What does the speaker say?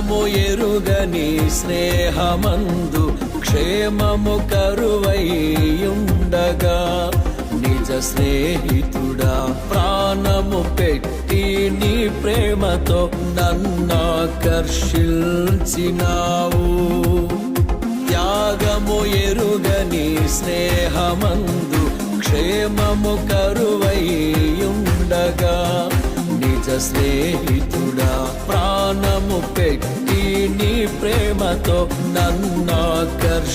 త్యాగము ఎరుగని స్నేహమందు క్షేమము కరువైయుండగా నిజ స్నేహితుడా ప్రాణము పెట్టి నీ ప్రేమతో నన్నాకర్షించినావు. త్యాగము ఎరుగని స్నేహమందు క్షేమము కరువైయుండగా నిజ స్నేహితుడా ప్రాణము పెట్టి నీ ప్రేమతో నన్నాకర్షించినావు.